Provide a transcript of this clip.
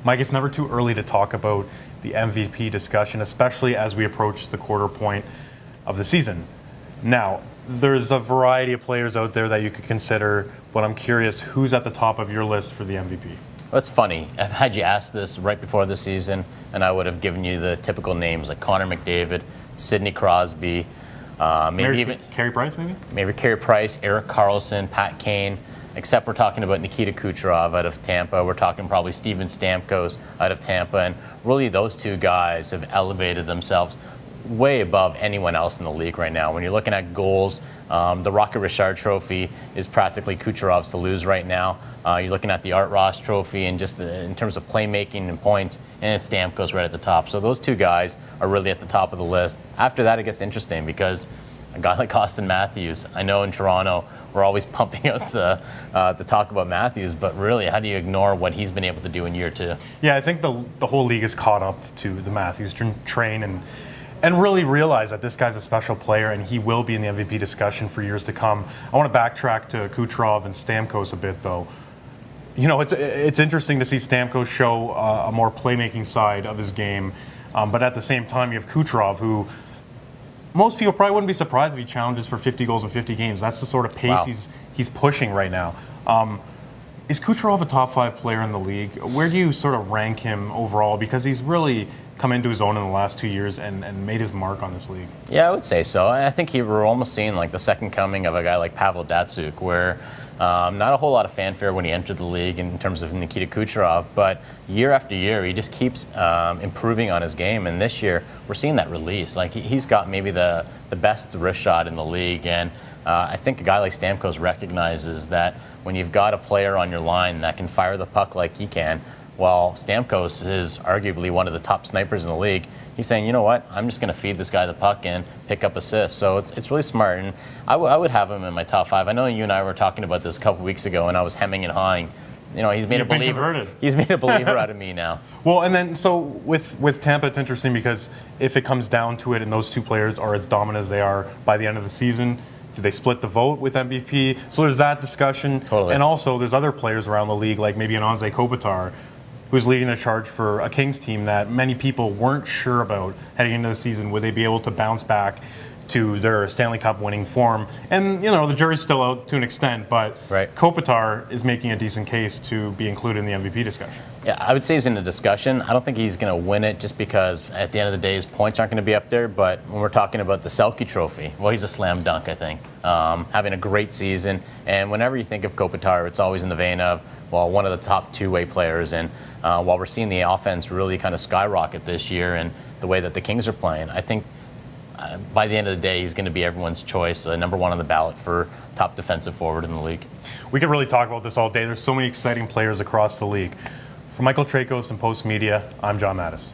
Mike, it's never too early to talk about the MVP discussion, especially as we approach the quarter point of the season. Now, there's a variety of players out there that you could consider, but I'm curious, who's at the top of your list for the MVP? Well, it's funny. Had you asked this right before the season, and I would have given you the typical names like Connor McDavid, Sidney Crosby, maybe even Carey Price, maybe Carey Price, Erik Karlsson, Pat Kane. Except we're talking about Nikita Kucherov out of Tampa. We're talking probably Steven Stamkos out of Tampa, and really those two guys have elevated themselves way above anyone else in the league right now. When you're looking at goals, the Rocket Richard Trophy is practically Kucherov's to lose right now. You're looking at the Art Ross Trophy, and just in terms of playmaking and points, and it's Stamkos right at the top. So those two guys are really at the top of the list. After that, it gets interesting because a guy like Austin Matthews, I know in Toronto we're always pumping out the talk about Matthews, but really, how do you ignore what he's been able to do in year two? Yeah, I think the whole league is caught up to the Matthews train and really realize that this guy's a special player and he will be in the MVP discussion for years to come. I want to backtrack to Kucherov and Stamkos a bit, though. You know, it's interesting to see Stamkos show a more playmaking side of his game, but at the same time, you have Kucherov, who most people probably wouldn't be surprised if he challenges for 50 goals in 50 games. That's the sort of pace he's pushing right now. Is Kucherov a top 5 player in the league? Where do you sort of rank him overall? Because he's really come into his own in the last 2 years and made his mark on this league. Yeah, I would say so. I think we're almost seeing like the second coming of a guy like Pavel Datsyuk, where not a whole lot of fanfare when he entered the league in terms of Nikita Kucherov, but year after year he just keeps improving on his game, and this year we're seeing that release. Like he's got maybe the best wrist shot in the league, and I think a guy like Stamkos recognizes that when you've got a player on your line that can fire the puck like he can, while Stamkos is arguably one of the top snipers in the league, he's saying, you know what, I'm just going to feed this guy the puck and pick up assists. So it's really smart, and I would have him in my top 5. I know you and I were talking about this a couple weeks ago, and I was hemming and hawing. You know, he's made a believer. He's made a believer out of me now. Well, and then so with Tampa, it's interesting because if it comes down to it, and those two players are as dominant as they are by the end of the season, do they split the vote with MVP? So there's that discussion. Totally. And also there's other players around the league, like maybe an Anze Kopitar, who's leading the charge for a Kings team that many people weren't sure about heading into the season. Would they be able to bounce back to their Stanley Cup winning form? And, you know, the jury's still out to an extent, but Kopitar is making a decent case to be included in the MVP discussion. Yeah, I would say he's in the discussion. I don't think he's going to win it just because at the end of the day his points aren't going to be up there, but when we're talking about the Selke Trophy, well, he's a slam dunk, I think. Having a great season, and whenever you think of Kopitar, it's always in the vein of, well, one of the top two-way players, and while we're seeing the offense really kind of skyrocket this year and the way that the Kings are playing, I think by the end of the day, he's going to be everyone's choice, number 1 on the ballot for top defensive forward in the league. We could really talk about this all day. There's so many exciting players across the league. For Michael Traikos and Post Media, I'm John Matisz.